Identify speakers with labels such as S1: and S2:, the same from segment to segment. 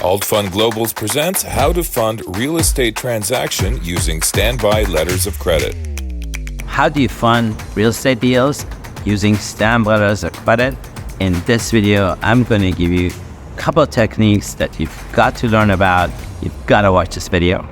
S1: Alt Fund Globals presents How to Fund Real Estate Transaction Using Standby Letters of Credit.
S2: How do you fund real estate deals using standby letters of credit? In this video, I'm going to give you a couple of techniques that you've got to learn about. You've got to watch this video.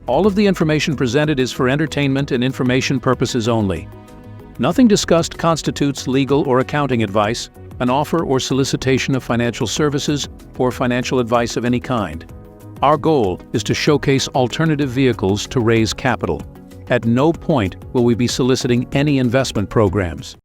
S3: All of the information presented is for entertainment and information purposes only. Nothing discussed constitutes legal or accounting advice, an offer or solicitation of financial services, or financial advice of any kind. Our goal is to showcase alternative vehicles to raise capital. At no point will we be soliciting any investment programs.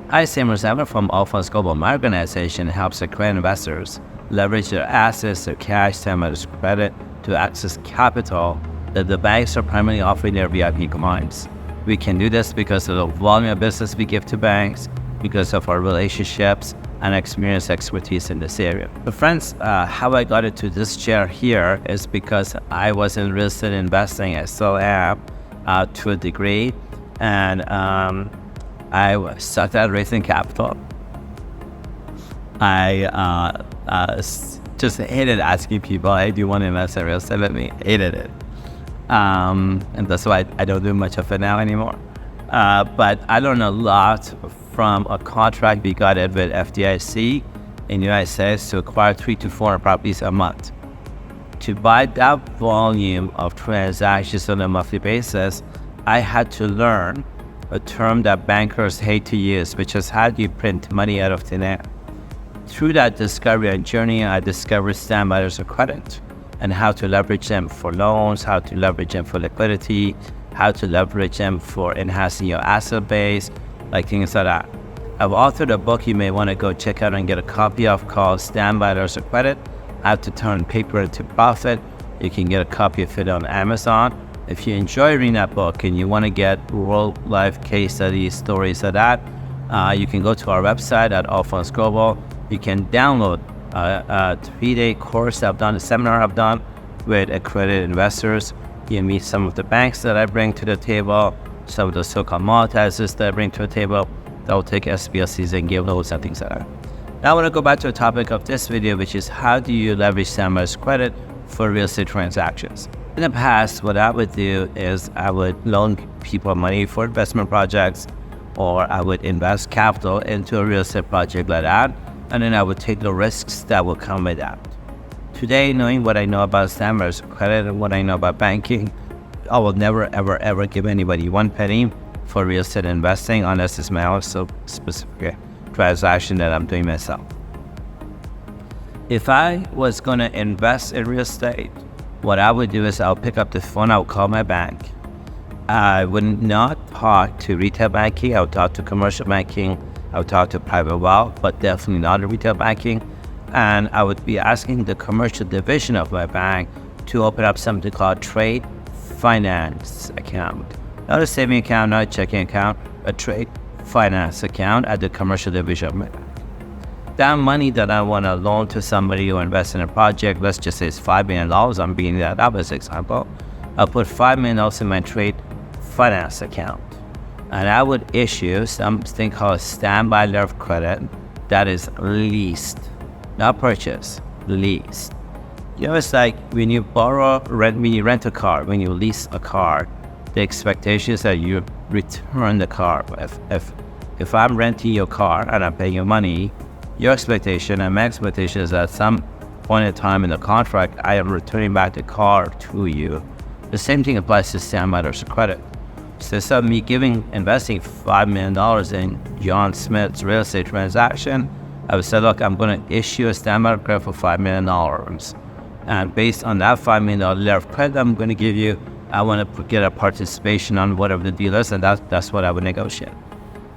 S2: Hi, Taimour Zaman from All Funds Global. My organization helps accredited investors leverage their assets, their cash, standby letters of credit to access capital that the banks are primarily offering their VIP clients. We can do this because of the volume of business we give to banks, because of our relationships and expertise in this area. But friends, how I got into this chair here is because I was in real estate investing. I still am to a degree, and I sucked at raising capital. I just hated asking people, hey, do you want to invest in real estate with me? Hated it. And that's why I don't do much of it now anymore. But I learned a lot from a contract we got it with FDIC in the United States to acquire 300 to 400 properties a month. To buy that volume of transactions on a monthly basis, I had to learn a term that bankers hate to use, which is how do you print money out of thin air. Through that discovery and journey, I discovered standby letters of credit and how to leverage them for loans, how to leverage them for liquidity, how to leverage them for enhancing your asset base, like things like that. I've authored a book you may want to go check out and get a copy of called Standby Letters of Credit, How to Turn Paper into Profit. You can get a copy of it on Amazon. If you enjoy reading that book and you want to get real-life case studies, stories of that, you can go to our website at All Funds Global. You can download a 3-day course I've done, a seminar I've done with accredited investors. You meet some of the banks that I bring to the table, some of the so-called monetizers that I bring to the table that will take SBLCs and give loads and things like that. Now I want to go back to the topic of this video, which is how do you leverage standby letters of credit for real estate transactions? In the past, what I would do is I would loan people money for investment projects, or I would invest capital into a real estate project like that, and then I would take the risks that will come with that. Today, knowing what I know about standby letters of credit and what I know about banking, I will never, ever, ever give anybody one penny for real estate investing unless it's my own specific transaction that I'm doing myself. If I was going to invest in real estate, what I would do is I'll pick up the phone, I'll call my bank. I would not talk to retail banking, I would talk to commercial banking, I would talk to private wealth, but definitely not the retail banking. And I would be asking the commercial division of my bank to open up something called trade finance account. Not a saving account, not a checking account, a trade finance account at the commercial division of my bank. That money that I want to loan to somebody who invests in a project, let's just say it's $5 million, I'm beating that up as an example. I'll put $5 million in my trade finance account. And I would issue something called a standby letter of credit that is leased, not purchased, leased. You know, it's like when you when you rent a car, when you lease a car, the expectation is that you return the car. If I'm renting your car and I'm paying you money, your expectation and my expectation is that at some point in time in the contract, I am returning back the car to you. The same thing applies to standby letters of credit. So instead of me investing $5 million in John Smith's real estate transaction, I would say, look, I'm going to issue a standby letter of credit for $5 million. And based on that $5 million letter of credit I'm going to give you, I want to get a participation on whatever the deal is, and that's what I would negotiate.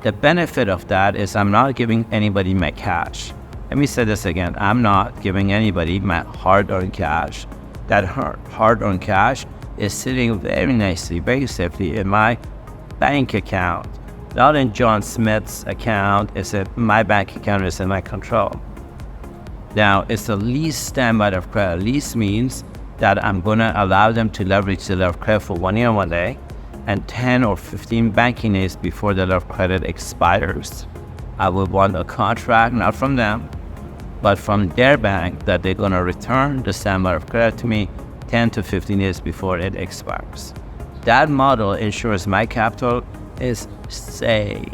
S2: The benefit of that is I'm not giving anybody my cash. Let me say this again. I'm not giving anybody my hard-earned cash. That hard-earned cash is sitting very nicely, very safely in my bank account. Not in John Smith's account, it's in my bank account, is in my control. Now, it's the lease standby of credit. Lease means that I'm going to allow them to leverage the letter of credit for 1 year, 1 day, and 10 or 15 banking days before the letter of credit expires. I would want a contract, not from them, but from their bank, that they're going to return the standby of credit to me 10 to 15 days before it expires. That model ensures my capital is safe.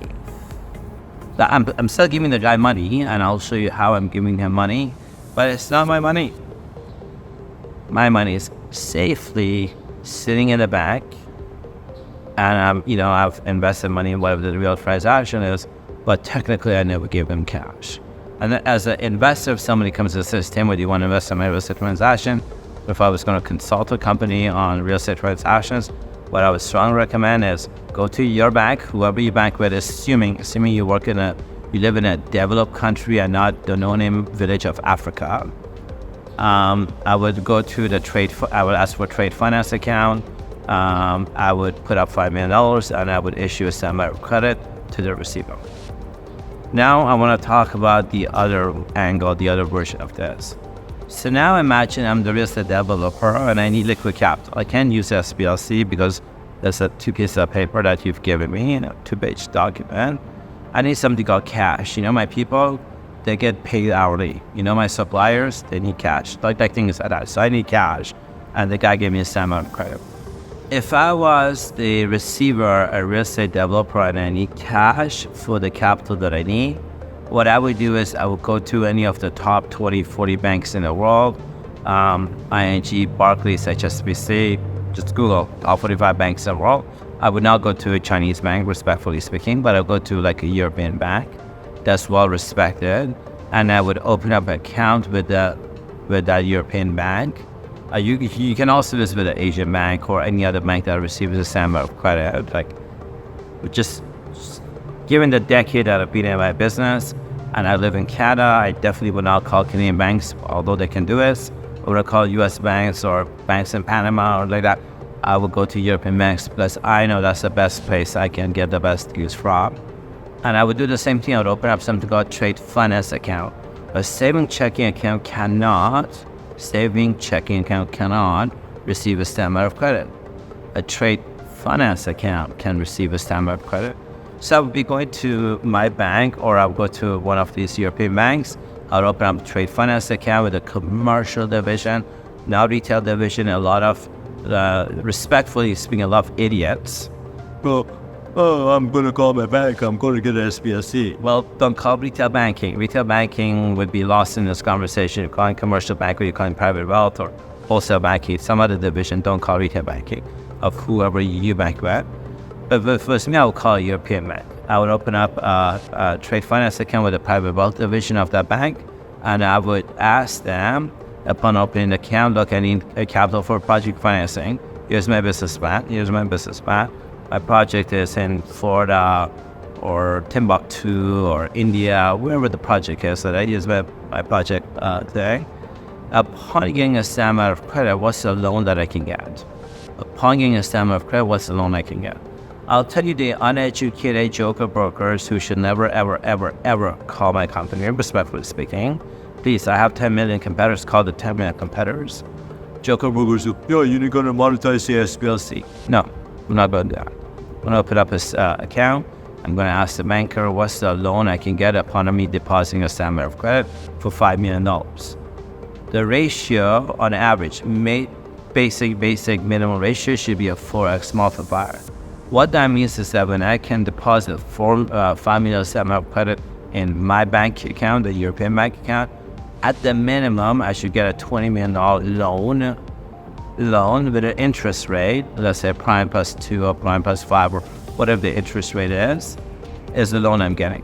S2: I'm still giving the guy money, and I'll show you how I'm giving him money, but it's not my money. My money is safely sitting in the bank, and I've invested money in whatever the real transaction is, but technically I never give him cash. And then as an investor, if somebody comes and says, Tim, do you want to invest in my real estate transaction? If I was going to consult a company on real estate transactions, what I would strongly recommend is go to your bank, whoever you bank with, assuming you live in a developed country and not the no-name village of Africa. I would go to I would ask for a trade finance account. I would put up $5 million and I would issue a standby of credit to the receiver. Now I want to talk about the other angle, the other version of this. So now imagine I'm the real estate developer and I need liquid capital. I can't use SBLC because there's 2 pieces of paper that you've given me, 2-page document. I need something called cash. My people, they get paid hourly. My suppliers, they need cash. Like things like that. So I need cash. And the guy gave me a standby of credit. If I was the receiver, a real estate developer, and I need cash for the capital that I need, what I would do is I would go to any of the top 20, 40 banks in the world, ING, Barclays, HSBC, just Google, all 45 banks in the world. I would not go to a Chinese bank, respectfully speaking, but I would go to like a European bank that's well respected, and I would open up an account with that European bank. You can also do this with an Asian bank or any other bank that receives a standby of credit. Just given the decade that I've been in my business, and I live in Canada, I definitely would not call Canadian banks, although they can do this. I would call U.S. banks or banks in Panama or like that. I would go to European banks because I know that's the best place I can get the best deals from. And I would do the same thing. I would open up something called trade finance account. A saving checking account cannot receive a standby of credit. A trade finance account can receive a standby of credit. So I would be going to my bank, or I would go to one of these European banks. I would open up a trade finance account with a commercial division, not retail division. A lot of, respectfully speaking, a lot of idiots. Well, I'm going to call my bank. I'm going to get an SBLC. Well, don't call retail banking. Retail banking would be lost in this conversation. You're calling commercial banking, you're calling private wealth or wholesale banking. Some other division, don't call retail banking of whoever you bank with. But for me, I would call a European bank. I would open up a trade finance account with a private wealth division of that bank, and I would ask them, upon opening the account, look, I need a capital for project financing. Here's my business plan. My project is in Florida or Timbuktu or India, wherever the project is. So that is my project today. Upon getting a standby of credit, what's the loan that I can get? Upon getting a standby of credit, what's the loan I can get? I'll tell you, the uneducated joker brokers who should never, ever, ever, ever call my company, respectfully speaking. Please, I have 10 million competitors, call the 10 million competitors. Joker brokers who, you're going to monetize the SBLC. No, I'm not going to do that. I'm going to open up this account. I'm going to ask the banker, what's the loan I can get upon me depositing a standby of credit for $5 million. The ratio, on average, basic minimum ratio should be a 4x multiplier. What that means is that when I can deposit $5 million standby of credit in my bank account, the European bank account, at the minimum, I should get a $20 million loan with an interest rate, let's say prime plus 2 or prime plus 5 or whatever the interest rate is the loan I'm getting.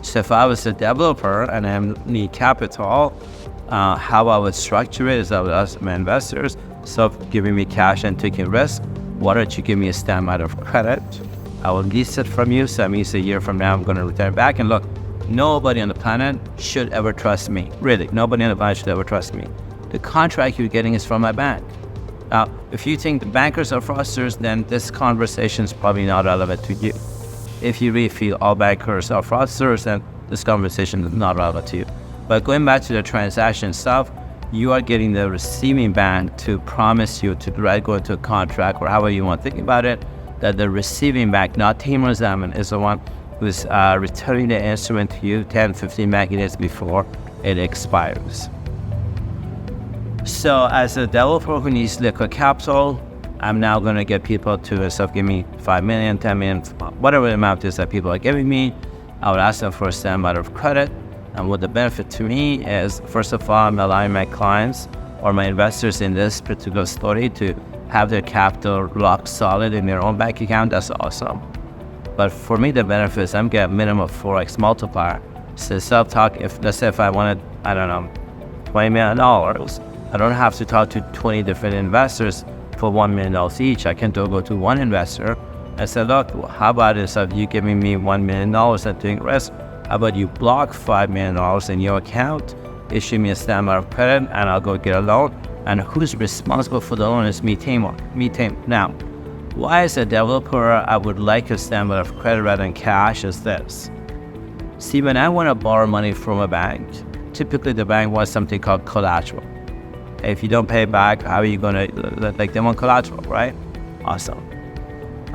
S2: So if I was a developer and I need capital, how I would structure it is I would ask my investors, so giving me cash and taking risk, why don't you give me a standby of credit? I will lease it from you, so that means a year from now I'm going to return back. And look, nobody on the planet should ever trust me. Really, nobody on the planet should ever trust me. The contract you're getting is from my bank. Now, if you think the bankers are fraudsters, then this conversation is probably not relevant to you. If you really feel all bankers are fraudsters, then this conversation is not relevant to you. But going back to the transaction stuff, you are getting the receiving bank to promise you to go into a contract, or however you want to think about it, that the receiving bank, not Taimour Zaman, is the one who's returning the instrument to you 10, 15 banking days before it expires. So as a developer who needs liquid capital, I'm now going to get people to, instead of giving me 5 million, 10 million, whatever the amount is that people are giving me, I would ask them for a standby of credit. And what the benefit to me is, first of all, I'm allowing my clients or my investors in this particular story to have their capital locked solid in their own bank account. That's awesome. But for me, the benefit is I'm getting a minimum of 4x multiplier. So self-talk, let's say if I wanted, I don't know, $20 million, I don't have to talk to 20 different investors for $1 million each. I can go to one investor and say, look, how about instead of you giving me $1 million and doing risk, how about you block $5 million in your account, issue me a standby of credit, and I'll go get a loan. And who's responsible for the loan is me, Taimour. Now, why as a developer I would like a standby of credit rather than cash is this. See, when I want to borrow money from a bank, typically the bank wants something called collateral. If you don't pay back, how are you going to, they want collateral, right? Awesome.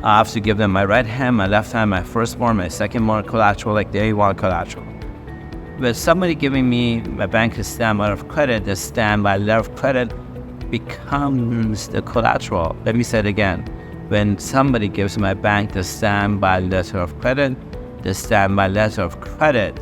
S2: I have to give them my right hand, my left hand, my firstborn, my secondborn collateral, they want collateral. But somebody giving me my bank a standby of credit, the standby letter of credit becomes the collateral. Let me say it again. When somebody gives my bank the standby letter of credit, the standby letter of credit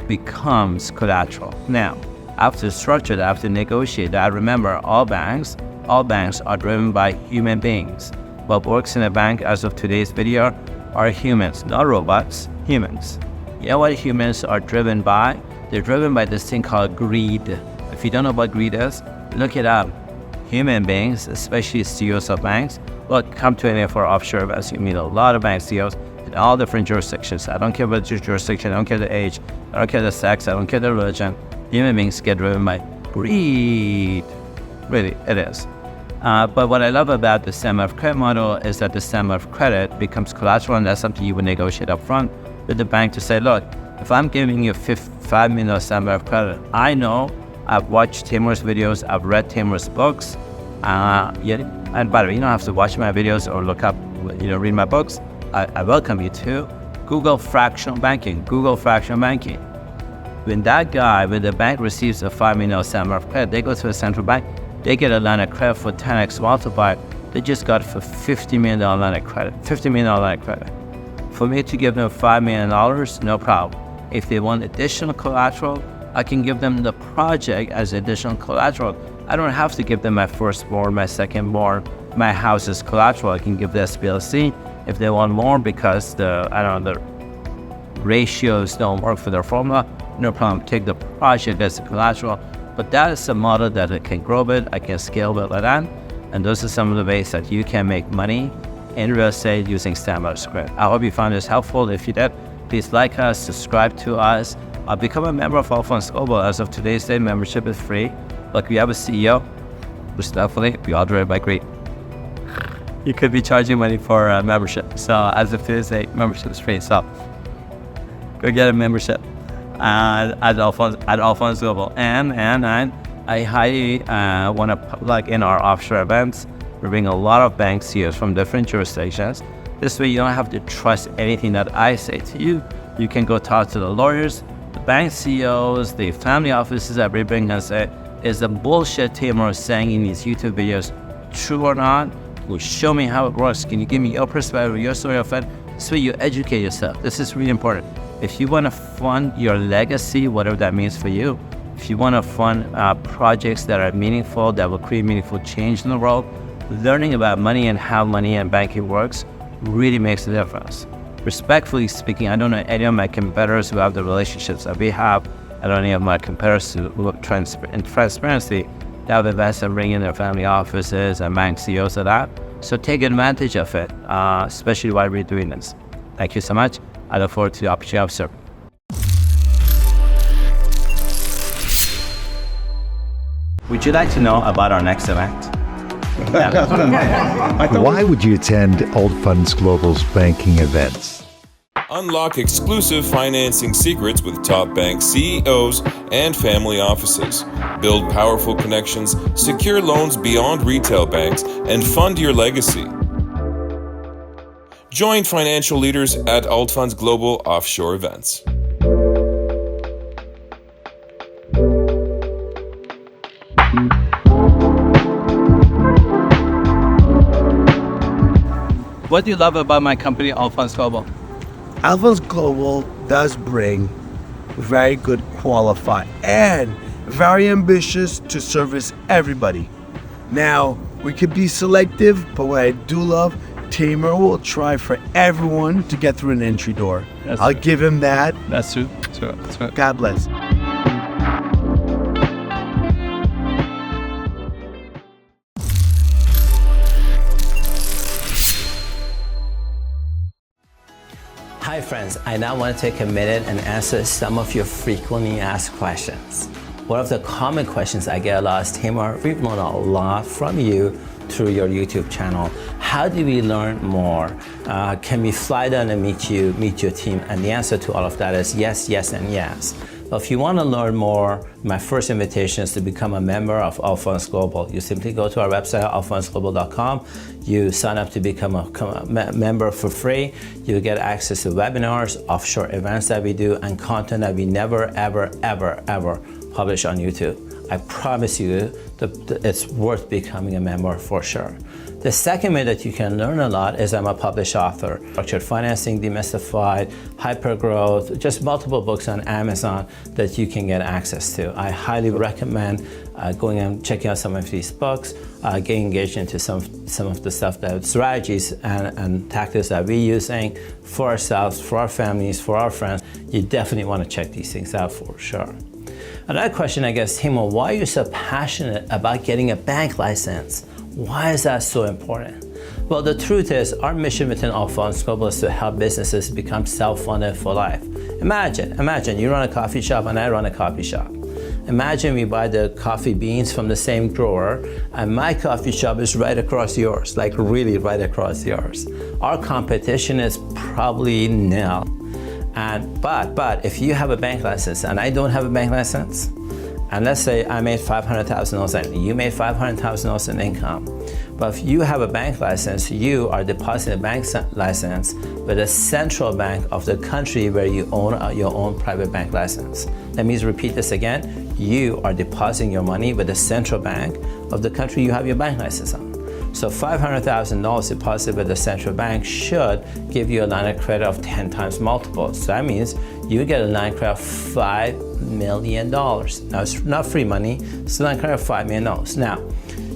S2: becomes collateral. Now, I have to structure that, I have to negotiate that. Remember, all banks are driven by human beings. What works in a bank as of today's video are humans, not robots, humans. You know what humans are driven by? They're driven by this thing called greed. If you don't know what greed is, look it up. Human beings, especially CEOs of banks, look, come to any of our offshore events. You meet a lot of bank CEOs in all different jurisdictions. I don't care about your jurisdiction, I don't care the age, I don't care the sex, I don't care the religion. Human beings get driven by greed. Really, it is. But what I love about the standby of credit model is that the standby of credit becomes collateral, and that's something you would negotiate up front with the bank to say, look, if I'm giving you $5 million standby of credit, I know, I've watched Taimour's videos, I've read Taimour's books, and by the way, you don't have to watch my videos or look up, read my books. I welcome you to Google fractional banking. When the bank receives a $5 million standby of credit, they go to a central bank, they get a line of credit for 10x multiplier. They just got for $50 million line of credit. For me to give them $5 million, no problem. If they want additional collateral, I can give them the project as additional collateral. I don't have to give them my firstborn, my secondborn, my house as collateral. I can give the SBLC if they want more because the ratios don't work for their formula. No problem, take the project as a collateral. But that is a model that I can grow with, I can scale with like that. And those are some of the ways that you can make money in real estate using standby of credit. I hope you found this helpful. If you did, please like us, subscribe to us, become a member of All Funds Global. As of today's day, membership is free. But we have a CEO, who's definitely, we all driven by greed. You could be charging money for membership. So as of today's day, membership is free. So go get a membership at All Funds Global. And I highly want to plug in our offshore events. We're bringing a lot of bank CEOs from different jurisdictions. This way you don't have to trust anything that I say to you. You can go talk to the lawyers, the bank CEOs, the family offices that we bring and say, is the bullshit Taimour is saying in these YouTube videos true or not? Well, show me how it works. Can you give me your perspective, your story of it? This way you educate yourself. This is really important. If you want to fund your legacy, whatever that means for you, if you want to fund projects that are meaningful, that will create meaningful change in the world, learning about money and how money and banking works really makes a difference. Respectfully speaking, I don't know any of my competitors who have the relationships that we have. I don't know any of my competitors who look in transparency. They have events and bring in their family offices and bank CEOs of that. So take advantage of it, especially while we're doing this. Thank you so much. I look forward to the opportunity of serving. Would you like to know about our next event?
S4: Why would you attend Alt Funds Global's banking events?
S1: Unlock exclusive financing secrets with top bank CEOs and family offices. Build powerful connections, secure loans beyond retail banks, and fund your legacy. Join financial leaders at Alt Funds Global offshore events.
S2: What do you love about my company, Alt Funds Global?
S5: Alt Funds Global does bring very good qualified and very ambitious to service everybody. Now, we could be selective, but what I do love, Taimour will try for everyone to get through an entry door. I'll give him that.
S2: That's true. That's true.
S5: God bless.
S2: Hi friends, I now want to take a minute and answer some of your frequently asked questions. One of the common questions I get a lot is, Taimour, we've learned a lot from you through your YouTube channel. How do we learn more? Can we fly down and meet your team? And the answer to all of that is yes, yes, and yes. But if you want to learn more, my first invitation is to become a member of Alt Funds Global. You simply go to our website, altfundsglobal.com. You sign up to become a member for free. You get access to webinars, offshore events that we do, and content that we never, ever, ever, ever publish on YouTube. I promise you that it's worth becoming a member for sure. The second way that you can learn a lot is I'm a published author. Structured Financing, Demystified, Hypergrowth, just multiple books on Amazon that you can get access to. I highly recommend going and checking out some of these books, getting engaged into some of the stuff, that strategies and tactics that we're using for ourselves, for our families, for our friends. You definitely want to check these things out for sure. Another question, I guess, Taimour, why are you so passionate about getting a bank license? Why is that so important? Well, the truth is, our mission within Alt Funds Global is to help businesses become self-funded for life. Imagine you run a coffee shop and I run a coffee shop. Imagine we buy the coffee beans from the same grower and my coffee shop is right across yours, like really right across yours. Our competition is probably nil. But if you have a bank license and I don't have a bank license, and let's say I made $500,000 and you made $500,000 in income, but if you have a bank license, you are depositing a bank license with a central bank of the country where you own your own private bank license. Let me repeat this again. You are depositing your money with the central bank of the country you have your bank license on. So $500,000 deposited with the central bank should give you a line of credit of 10 times multiple. So that means you get a line of credit of $5 million. Now it's not free money, it's a line of credit of $5 million. Now,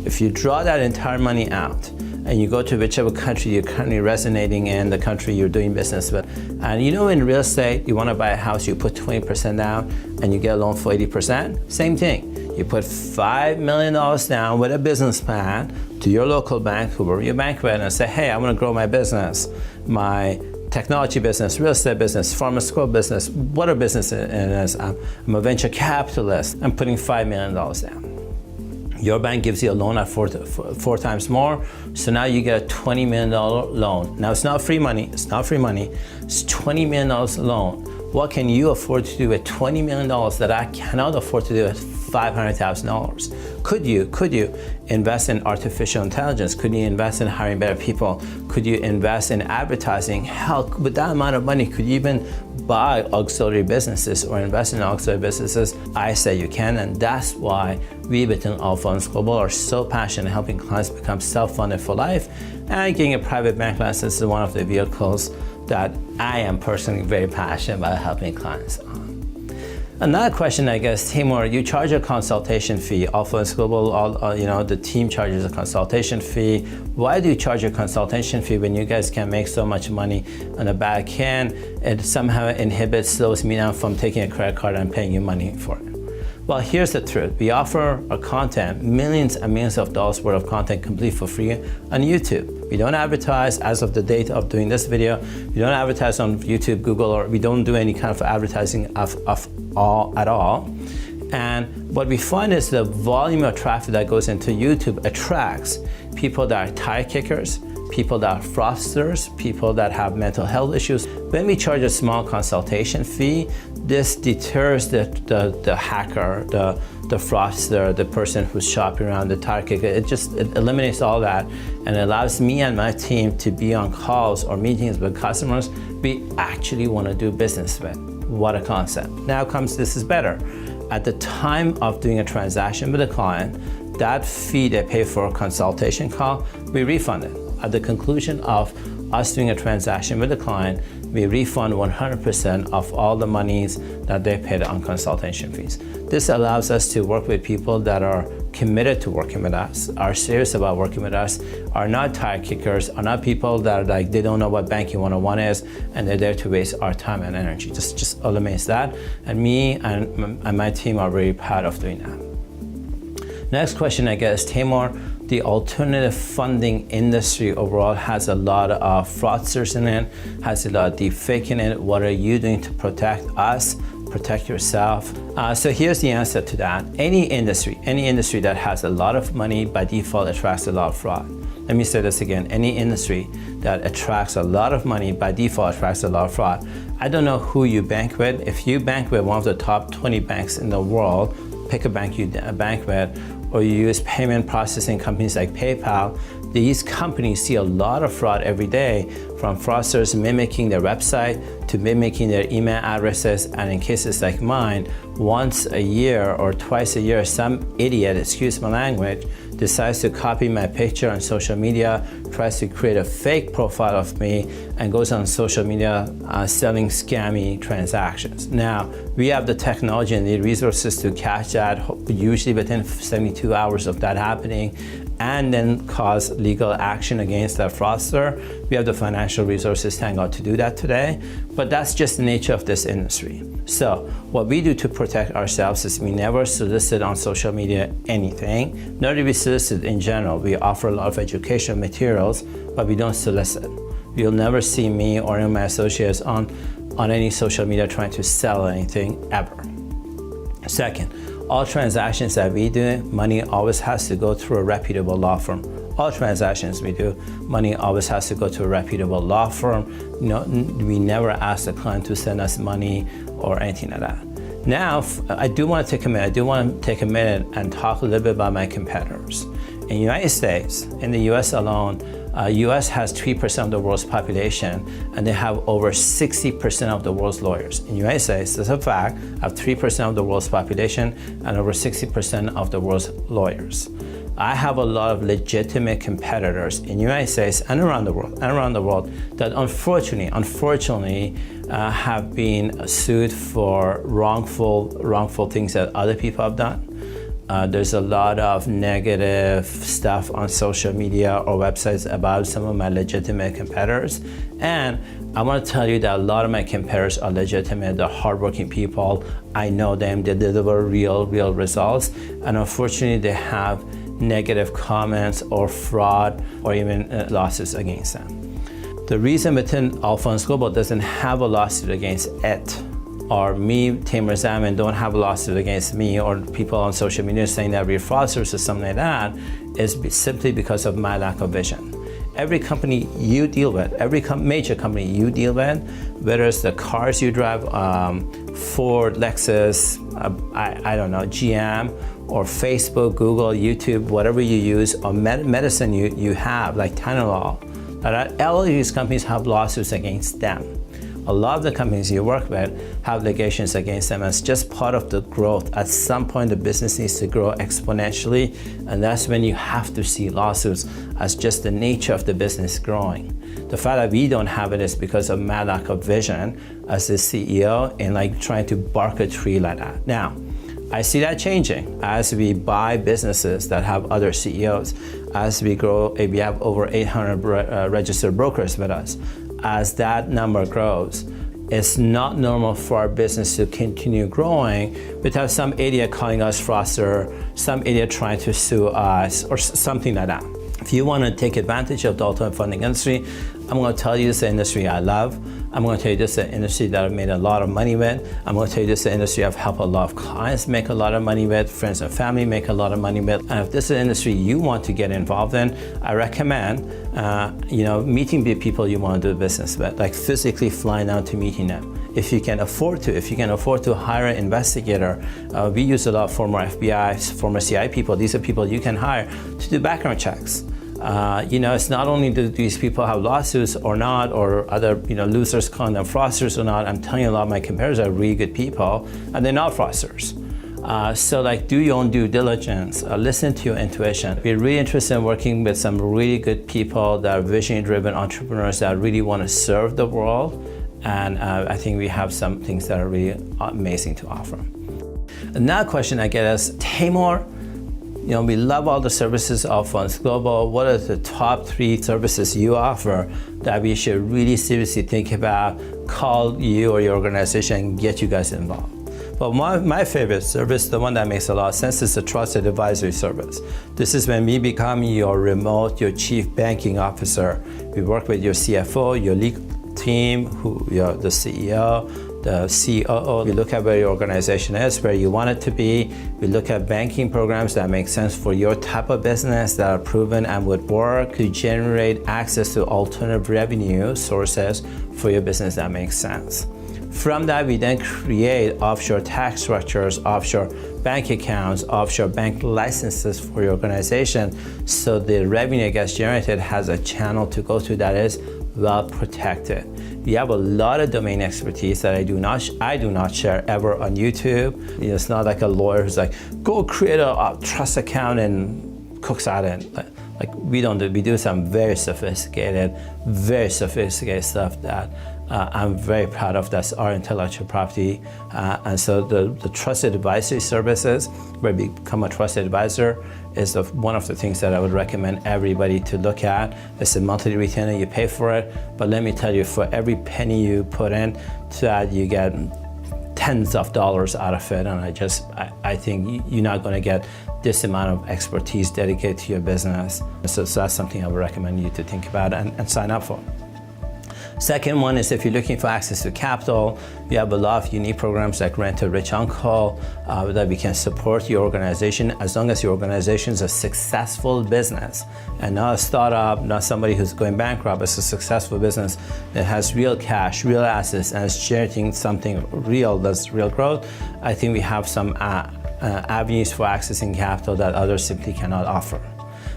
S2: if you draw that entire money out and you go to whichever country you're currently resonating in, the country you're doing business with, and you know in real estate, you want to buy a house, you put 20% down and you get a loan for 80%, same thing. You put $5 million down with a business plan to your local bank, whoever your bank with, and say, hey, I want to grow my business, my technology business, real estate business, pharmaceutical business, whatever business it is. I'm a venture capitalist. I'm putting $5 million down. Your bank gives you a loan at four times more, so now you get a $20 million loan. Now it's not free money, it's $20 million loan. What can you afford to do with $20 million that I cannot afford to do with $500,000? Could you invest in artificial intelligence? Could you invest in hiring better people? Could you invest in advertising? Hell, with that amount of money, could you even buy auxiliary businesses or invest in auxiliary businesses? I say you can, and that's why we within Alt Funds Global are so passionate in helping clients become self-funded for life, and getting a private bank license is one of the vehicles that I am personally very passionate about helping clients on. Another question, I guess, Taimour, you charge a consultation fee. Alt Funds Global, the team charges a consultation fee. Why do you charge a consultation fee when you guys can make so much money on the back end? It somehow slows me down from taking a credit card and paying you money for it. Well, here's the truth. We offer our content, millions and millions of dollars worth of content complete for free on YouTube. We don't advertise as of the date of doing this video. We don't advertise on YouTube, Google, or we don't do any kind of advertising at all. And what we find is the volume of traffic that goes into YouTube attracts people that are tire kickers, people that are fraudsters, people that have mental health issues. When we charge a small consultation fee, this deters the hacker, the fraudster, the person who's shopping around, the tire kicker. It eliminates all that and allows me and my team to be on calls or meetings with customers we actually want to do business with. What a concept. Now comes, this is better. At the time of doing a transaction with a client, that fee they pay for a consultation call, we refund it. At the conclusion of us doing a transaction with a client, we refund 100% of all the monies that they paid on consultation fees. This allows us to work with people that are committed to working with us, are serious about working with us, are not tire kickers, are not people that are like, they don't know what banking 101 is, and they're there to waste our time and energy. Just eliminates that. And me and my team are very proud of doing that. Next question I get is, Taimour, the alternative funding industry overall has a lot of fraudsters in it, has a lot of deep fake in it. What are you doing to protect us, protect yourself? So here's the answer to that. Any industry that has a lot of money by default attracts a lot of fraud. Let me say this again. Any industry that attracts a lot of money by default attracts a lot of fraud. I don't know who you bank with. If you bank with one of the top 20 banks in the world, pick a bank you bank with, or you use payment processing companies like PayPal, these companies see a lot of fraud every day, from fraudsters mimicking their website to mimicking their email addresses, and in cases like mine, once a year or twice a year, some idiot, excuse my language, decides to copy my picture on social media, tries to create a fake profile of me, and goes on social media selling scammy transactions. Now, we have the technology and the resources to catch that, usually within 72 hours of that happening, and then cause legal action against that fraudster. We have the financial resources, thank God, to do that today, but that's just the nature of this industry. So what we do to protect ourselves is we never solicit on social media anything, nor do we solicit in general. We offer a lot of educational materials, but we don't solicit. You'll never see me or any of my associates on any social media trying to sell anything, ever. Second, all transactions that we do, money always has to go through a reputable law firm. All transactions we do, money always has to go to a reputable law firm. We never ask the client to send us money or anything like that. Now, I do want to take a minute and talk a little bit about my competitors. In the United States, in the US alone, US has 3% of the world's population, and they have over 60% of the world's lawyers. In the United States, that's a fact, have 3% of the world's population and over 60% of the world's lawyers. I have a lot of legitimate competitors in the United States and around the world that unfortunately have been sued for wrongful things that other people have done. There's a lot of negative stuff on social media or websites about some of my legitimate competitors. And I want to tell you that a lot of my competitors are legitimate, they're hardworking people. I know them, they deliver real results. And unfortunately, they have negative comments or fraud or even lawsuits against them. The reason within Allfunds Global doesn't have a lawsuit against it, or me, Taimour Zaman, don't have a lawsuit against me, or people on social media saying that we're fraudsters or something like that, is simply because of my lack of vision. Every company you deal with, every major company you deal with, whether it's the cars you drive, Ford, Lexus, I don't know, GM, or Facebook, Google, YouTube, whatever you use, or medicine you have, like Tylenol, all of these companies have lawsuits against them. A lot of the companies you work with have litigations against them. It's just part of the growth. At some point, the business needs to grow exponentially, and that's when you have to see lawsuits as just the nature of the business growing. The fact that we don't have it is because of my lack of vision as the CEO and like trying to bark a tree like that. Now, I see that changing as we buy businesses that have other CEOs, as we grow. We have over 800 registered brokers with us. As that number grows, it's not normal for our business to continue growing without some idiot calling us fraudster, some idiot trying to sue us, or something like that. If you want to take advantage of the alternative funding industry, I'm going to tell you it's the industry I love. I'm going to tell you this is an industry that I've made a lot of money with. I'm going to tell you this is an industry I've helped a lot of clients make a lot of money with, friends and family make a lot of money with. And if this is an industry you want to get involved in, I recommend meeting the people you want to do business with, like physically flying out to meeting them. If you can afford to hire an investigator, we use a lot of former FBI, former CIA people. These are people you can hire to do background checks. It's not only do these people have lawsuits or not, or other losers calling them fraudsters or not. I'm telling you, a lot of my competitors are really good people, and they're not fraudsters. So do your own due diligence, listen to your intuition. We're really interested in working with some really good people that are vision-driven entrepreneurs that really want to serve the world. And I think we have some things that are really amazing to offer. Another question I get is, Taimour, we love all the services of Funds Global. What are the top 3 services you offer that we should really seriously think about, call you or your organization and get you guys involved? But my favorite service, the one that makes a lot of sense, is the Trusted Advisory Service. This is when we become your chief banking officer. We work with your CFO, your legal team, the CEO, the COO. We look at where your organization is, where you want it to be. We look at banking programs that make sense for your type of business, that are proven and would work to generate access to alternative revenue sources for your business that makes sense. From that, we then create offshore tax structures, offshore bank accounts, offshore bank licenses for your organization, so the revenue that gets generated has a channel to go to that is well protected. We have a lot of domain expertise that I do not share ever on YouTube. It's not like a lawyer who's like, go create a trust account and cooks out in. We don't do. We do some very sophisticated stuff that I'm very proud of. That's our intellectual property. And so the trusted advisory services, where we become a trusted advisor, is one of the things that I would recommend everybody to look at. It's a monthly retainer, you pay for it, but let me tell you, for every penny you put in to that, you get tens of dollars out of it. And I think you're not going to get this amount of expertise dedicated to your business. So that's something I would recommend you to think about and sign up for. Second one is, if you're looking for access to capital, we have a lot of unique programs like Rent a Rich Uncle that we can support your organization, as long as your organization is a successful business and not a startup, not somebody who's going bankrupt. It's a successful business that has real cash, real assets, and is generating something real, that's real growth. I think we have some avenues for accessing capital that others simply cannot offer.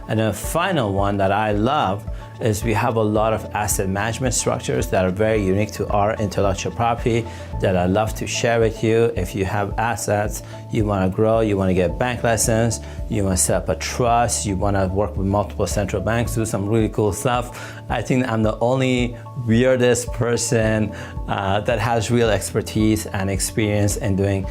S2: And the final one that I love is we have a lot of asset management structures that are very unique to our intellectual property that I love to share with you. If you have assets, you want to grow, you want to get bank license, you want to set up a trust, you want to work with multiple central banks, do some really cool stuff. I think I'm the only weirdest person that has real expertise and experience in doing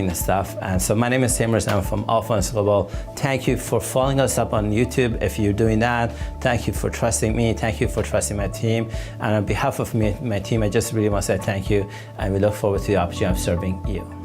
S2: this stuff. And so my name is Taimour Zaman from Funds Global. Thank you for following us up on YouTube. If you're doing that, thank you for trusting me. Thank you for trusting my team. And on behalf of my team, I just really want to say thank you. And we look forward to the opportunity of serving you.